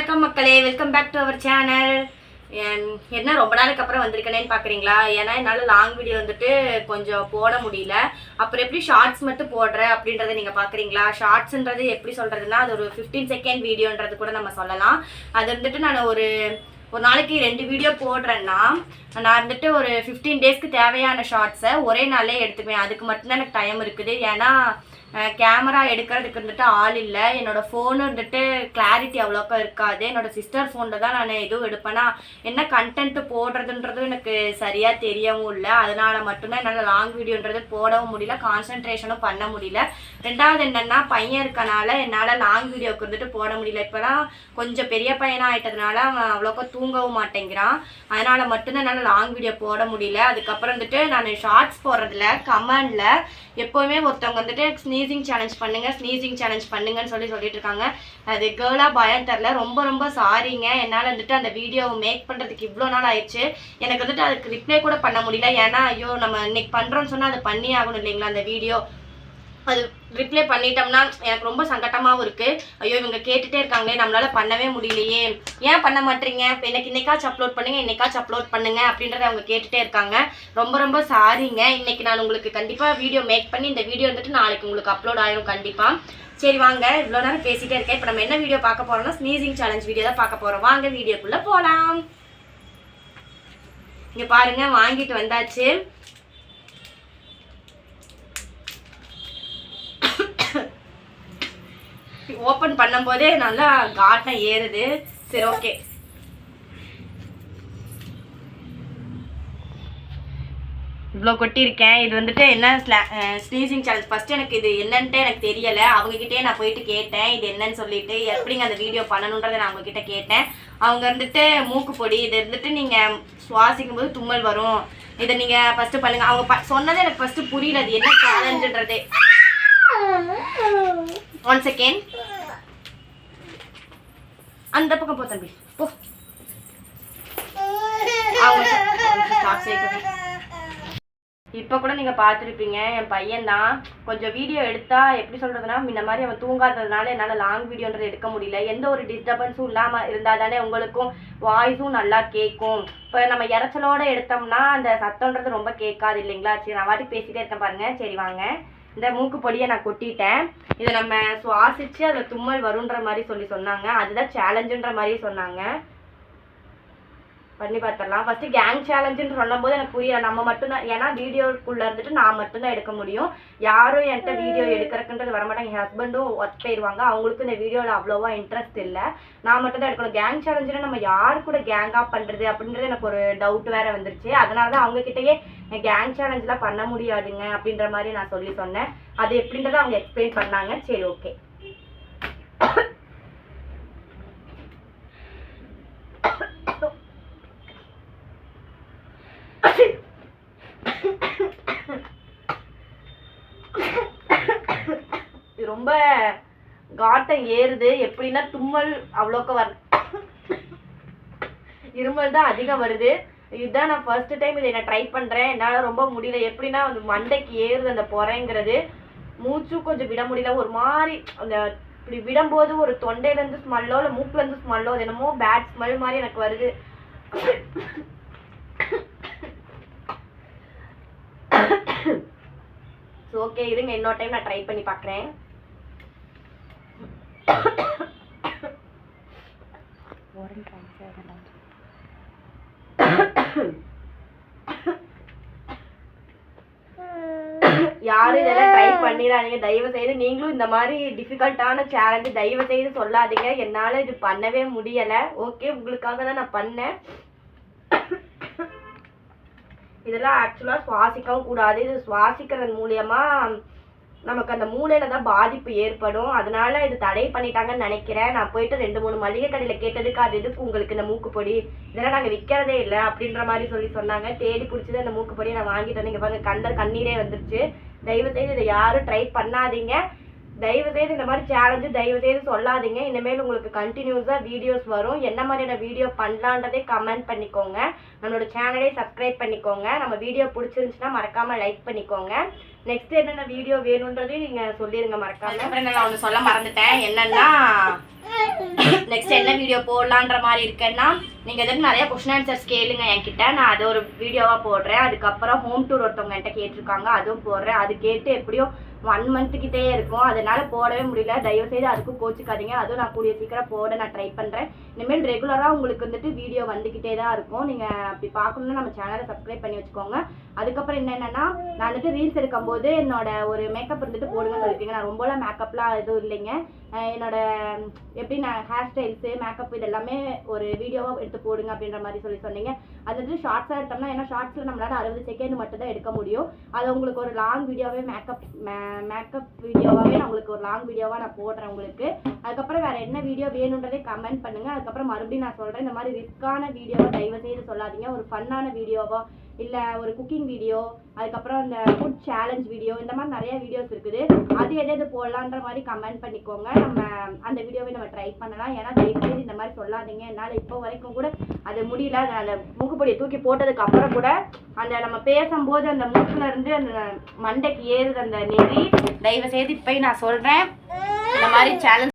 வணக்கம் மக்களே, welcome back to our channel. என்ன ரொம்ப நாளைக்கு அப்புறம் வந்திருக்கேன்னு பார்க்குறீங்களா? ஏன்னா என்னால் லாங் வீடியோ வந்துட்டு கொஞ்சம் போட முடியல. அப்புறம் எப்படி ஷார்ட்ஸ் மட்டும் போடுறேன் அப்படின்றத நீங்கள் பார்க்குறீங்களா? ஷார்ட்ஸுன்றது எப்படி சொல்கிறதுனா, அது ஒரு 15 செகண்ட் வீடியோன்றது கூட நம்ம சொல்லலாம். அது வந்துட்டு நான் ஒரு நாளைக்கு 2 வீடியோ போடுறேன்னா, நான் வந்துட்டு ஒரு 15 டேஸ்க்கு தேவையான ஷார்ட்ஸை ஒரே நாளே எடுத்துக்குவேன். அதுக்கு மட்டும்தான் எனக்கு டைம் இருக்குது. ஏன்னா கேமரா எடுக்கிறதுக்கு வந்துட்டு ஆள் இல்லை. என்னோடய ஃபோனு வந்துட்டு கிளாரிட்டி அவ்வளோக்கா இருக்காது. என்னோடய சிஸ்டர் ஃபோனில் தான் நான் எதுவும் எடுப்பேன்னா, என்ன கண்டென்ட்டு போடுறதுன்றதும் எனக்கு சரியாக தெரியவும் இல்லை. அதனால் மட்டும்தான் என்னால் லாங் வீடியோன்றது போடவும் முடியல, கான்சன்ட்ரேஷனும் பண்ண முடியல. ரெண்டாவது என்னென்னா, பையன் இருக்கனால என்னால் லாங் வீடியோவுக்கு வந்துட்டு போட முடியல. இப்போலாம் கொஞ்சம் பெரிய பையனாக ஆகிட்டதுனால அவன் அவ்வளோக்கா தூங்கவும் மாட்டேங்கிறான். அதனால் மட்டும்தான் என்னால் லாங் வீடியோ போட முடியல. அதுக்கப்புறம் வந்துட்டு நான் ஷார்ட்ஸ் போடுறதுல கமெண்டில் எப்போவுமே ஒருத்தவங்க வந்துட்டு ஸ்னீசிங் சேலஞ்ச் பண்ணுங்கன்னு சொல்லிட்டு இருக்காங்க. அது கேர்ளா பாயான்னு தெரில. ரொம்ப சாரிங்க. என்னால் வந்துட்டு அந்த வீடியோவை மேக் பண்ணுறதுக்கு இவ்வளோ நாள் ஆயிடுச்சு. எனக்கு வந்துட்டு அதுக்கு ரிப்ளை கூட பண்ண முடியல. ஏன்னா ஐயோ நம்ம இன்னைக்கு பண்ணுறோன்னு சொன்னால் அதை பண்ணி ஆகணும் இல்லைங்களா? அந்த வீடியோ அது ரிப்ளை பண்ணிட்டோம்னா எனக்கு ரொம்ப சங்கட்டமாகவும் இருக்குது. ஐயோ இவங்க கேட்டுகிட்டே இருக்காங்களே, நம்மளால் பண்ணவே முடியலையே, ஏன் பண்ண மாட்டீங்க, இப்போ இன்னைக்காச்சும் அப்லோட் பண்ணுங்கள், இன்னைக்காச்சும் அப்லோட் பண்ணுங்கள் அப்படின்றத அவங்க கேட்டுகிட்டே இருக்காங்க. ரொம்ப சாரிங்க. இன்றைக்கி நான் உங்களுக்கு கண்டிப்பாக வீடியோ மேக் பண்ணி இந்த வீடியோ வந்துட்டு நாளைக்கு உங்களுக்கு அப்லோட் ஆயிரும் கண்டிப்பாக. சரி வாங்க, இவ்வளோ நேரம் பேசிகிட்டே இருக்கேன். இப்போ நம்ம என்ன வீடியோ பார்க்க போகிறோம்னா, ஸ்னீசிங் சேலஞ்ச் வீடியோ தான் பார்க்க போகிறோம். வாங்க வீடியோக்குள்ளே போகலாம். இங்கே பாருங்கள், வாங்கிட்டு வந்தாச்சு. ஓப்பன் பண்ணும்போதே நல்லா காட்டம் ஏறுது. சரி ஓகே, இவ்வளோ கொட்டியிருக்கேன். இது வந்துட்டு என்ன ஸ்னீசிங் சேலஞ்ச். ஃபஸ்ட்டு எனக்கு இது என்னன்ட்டு எனக்கு தெரியலை. அவங்ககிட்டே நான் போயிட்டு கேட்டேன் இது என்னன்னு சொல்லிட்டு, எப்படிங்க அந்த வீடியோ பண்ணணுன்றதை நான் அவங்ககிட்ட கேட்டேன். அவங்க வந்துட்டு மூக்கு பொடி இது வந்துட்டு நீங்கள் சுவாசிக்கும் போது தும்மல் வரும், இதை நீங்கள் ஃபஸ்ட்டு பண்ணுங்கள். அவங்க சொன்னதே எனக்கு ஃபஸ்ட்டு புரியல அது என்ன சேலஞ்சுன்றதே. 1 செகண்ட், அந்த பக்கம் போ தம்பி போ. இப்போ கூட நீங்கள் பார்த்துருப்பீங்க, என் பையன் தான் கொஞ்சம் வீடியோ எடுத்தா எப்படி சொல்கிறதுனா, இந்த மாதிரி அவன் தூங்காததுனால என்னால் லாங் வீடியோன்றது எடுக்க முடியல. எந்த ஒரு டிஸ்டர்பன்ஸும் இல்லாமல் இருந்தால் தானே உங்களுக்கும் வாய்ஸும் நல்லா கேட்கும். இப்போ நம்ம இறைச்சலோடு எடுத்தோம்னா அந்த சத்தம்ன்றது ரொம்ப கேட்காது இல்லைங்களா? சரி நான் வாட்டி பேசிகிட்டே இருக்கேன் பாருங்கள். சரி வாங்க, இந்த மூக்கு பொடியை நான் கொட்டிட்டேன். இதை நம்ம சுவாசித்து அதில் தும்மல் வருன்ற மாதிரி சொன்னாங்க. அதுதான் சேலஞ்சுன்ற மாதிரி சொன்னாங்க. பண்ணி பார்த்துடலாம். ஃபஸ்ட்டு கேங் சேலஞ்சுன்னு சொல்லும் போது எனக்கு புரியல. நம்ம மட்டும்தான், ஏன்னா வீடியோக்குள்ளே இருந்துட்டு நான் மட்டும்தான் எடுக்க முடியும். யாரும் என்கிட்ட வீடியோ எடுக்கிறக்குன்றது வரமாட்டாங்க. என் ஹஸ்பண்டும் ஒர்க் போயிடுவாங்க. அவங்களுக்கும் இந்த வீடியோவில் அவ்வளோவா இன்ட்ரெஸ்ட் இல்லை. நான் மட்டும் தான் எடுக்கணும். கேங் சேலஞ்சுன்னா நம்ம யார் கூட கேங்காக பண்ணுறது அப்படின்றது எனக்கு ஒரு டவுட் வேறு வந்துருச்சு. அதனால தான் அவங்கக்கிட்டேயே கேங் சேலஞ்செலாம் பண்ண முடியாதுங்க அப்படின்ற மாதிரி நான் சொன்னேன். அது எப்படின்றத அவங்க எக்ஸ்பிளைன் பண்ணாங்க. சரி ஓகே. ரொம்ப காட்டம் ஏறுது. எப்படின்னா தும்மல் அவ்வளோக்க வருது, இருமல் தான் அதிகம் வருது. இதுதான் நான் ஃபர்ஸ்ட் டைம் இதை நான் ட்ரை பண்ணுறேன். என்னால் ரொம்ப முடியல. எப்படின்னா அந்த மண்டைக்கு ஏறுது அந்த பொறைங்கிறது. மூச்சும் கொஞ்சம் விட முடியல. ஒரு மாதிரி அந்த இப்படி விடும்போது ஒரு தொண்டையிலேருந்து ஸ்மெல்லோ இல்லை மூக்குலேருந்து ஸ்மெல்லோ அது என்னமோ பேட் ஸ்மெல் மாதிரி எனக்கு வருது. ஓகே இருங்க, இன்னொரு டைம் நான் ட்ரை பண்ணி பார்க்குறேன். யாரும் இதெல்லாம் ட்ரை பண்ணிடாதீங்க தயவு செய்து. நீங்களும் இந்த மாதிரி டிஃபிகல்ட்டான சேலஞ்சு தயவு செய்து சொல்லாதீங்க. என்னால் இது பண்ணவே முடியலை. ஓகே, உங்களுக்காக தான் நான் பண்ணேன். இதெல்லாம் ஆக்சுவலாக சுவாசிக்கவும் கூடாது. இது சுவாசிக்கிறது மூலியமா நமக்கு அந்த மூளையில தான் பாதிப்பு ஏற்படும். அதனால இது தடை பண்ணிட்டாங்கன்னு நினைக்கிறேன். நான் போயிட்டு 2-3 மளிகை கடையில் கேட்டதுக்கு அது எதுக்கு உங்களுக்கு இந்த மூக்கு பொடி, இதெல்லாம் நாங்கள் விற்கிறதே இல்லை அப்படின்ற மாதிரி சொன்னாங்க. தேடி பிடிச்சது அந்த மூக்கு பொடியை நான் வாங்கிட்டு வந்தேன். பாருங்க கண்ணீரே வந்துருச்சு. தயவு செய்து இதை யாரும் ட்ரை பண்ணாதீங்க. தயவு செய்து இந்த மாதிரி சேலஞ்சு தயவு செய்து சொல்லாதீங்க. இனிமேல் உங்களுக்கு கண்டினியூஸாக வீடியோஸ் வரும். என்ன மாதிரியான வீடியோ பண்ணலான்றதே கமெண்ட் பண்ணிக்கோங்க. நம்மளோட சேனலே சப்ஸ்கிரைப் பண்ணிக்கோங்க. நம்ம வீடியோ பிடிச்சிருந்துச்சுன்னா மறக்காமல் லைக் பண்ணிக்கோங்க. நெக்ஸ்ட் என்னென்ன வீடியோ வேணுன்றதையும் நீங்கள் சொல்லிடுங்க மறக்காம. அப்புறம் நான் ஒன்று சொல்ல மறந்துட்டேன். என்னன்னா நெக்ஸ்ட் என்ன வீடியோ போடலான்ற மாதிரி இருக்குன்னா, நீங்கள் எதுவும் நிறைய கொஸ்டின் ஆன்சர்ஸ் கேளுங்க என்கிட்ட. நான் அது ஒரு வீடியோவாக போடுறேன். அதுக்கப்புறம் ஹோம் டூர் ஒருத்தவங்க என்கிட்ட கேட்டிருக்காங்க, அதுவும் போடுறேன். அது கேட்டு எப்படியும் 1 மந்த்துக்கிட்டே இருக்கும். அதனால போடவே முடியல. தயவுசெய்து அதுக்கும் கோச்சிக்காதீங்க. அதுவும் நான் கூடிய சீக்கிரம் போட நான் ட்ரை பண்ணுறேன். இனிமேல் ரெகுலராக உங்களுக்கு வந்துட்டு வீடியோ வந்துக்கிட்டே தான் இருக்கும். நீங்கள் அப்படி பார்க்கணுன்னா நம்ம சேனலை சப்ஸ்கிரைப் பண்ணி வச்சுக்கோங்க. அதுக்கப்புறம் என்னென்னா, நான் வந்துட்டு ரீல்ஸ் எடுக்கும்போது என்னோட ஒரு மேக்கப் இருந்துட்டு போடுங்கன்னு சொல்லியிருக்கீங்க. நான் ரொம்பலாம் மேக்கப்லாம் எதுவும் இல்லைங்க. என்னோட எப்படி நான் ஹேர் ஸ்டைல்ஸு மேக்கப் இது எல்லாமே ஒரு வீடியோவாக எடுத்து போடுங்க அப்படின்ற மாதிரி சொன்னீங்க. அது வந்து ஷார்ட்ஸாக எடுத்தோம்னா, ஏன்னா ஷார்ட்ஸில் நம்மளால் 60 செகண்ட் மட்டும் தான் எடுக்க முடியும். அதை உங்களுக்கு ஒரு லாங் வீடியோவே மேக்கப் வீடியோவாகவே நான் உங்களுக்கு ஒரு லாங் வீடியோவாக நான் போடுறேன் உங்களுக்கு. அதுக்கப்புறம் வேறு என்ன வீடியோ வேணுன்றதே கமெண்ட் பண்ணுங்கள். அதுக்கப்புறம் மறுபடியும் நான் சொல்கிறேன், இந்த மாதிரி ரிஸ்க்கான வீடியோவை தயவு செய்து சொல்லாதீங்க. ஒரு ஃபன்னான வீடியோவோ இல்லை ஒரு குக்கிங் வீடியோ, அதுக்கப்புறம் இந்த ஃபுட் சேலஞ்ச் வீடியோ, இந்த மாதிரி நிறைய வீடியோஸ் இருக்குது. அது எது போடலான்ற மாதிரி கமெண்ட் பண்ணிக்கோங்க. நம்ம அந்த வீடியோவை நம்ம ட்ரை பண்ணலாம். ஏன்னா தயவுசெய்து இந்த மாதிரி சொல்லாதீங்க. என்னால் இப்போ வரைக்கும் கூட அது முடியல. அந்த மூக்குப்பொடியை தூக்கி போட்டதுக்கு அப்புறம் கூட அந்த நம்ம பேசும்போது அந்த மூக்குல இருந்து அந்த மண்டைக்கு ஏறுது அந்த நெறி. தயவுசெய்து இப்போ நான் சொல்கிறேன், இந்த மாதிரி சேலஞ்ச்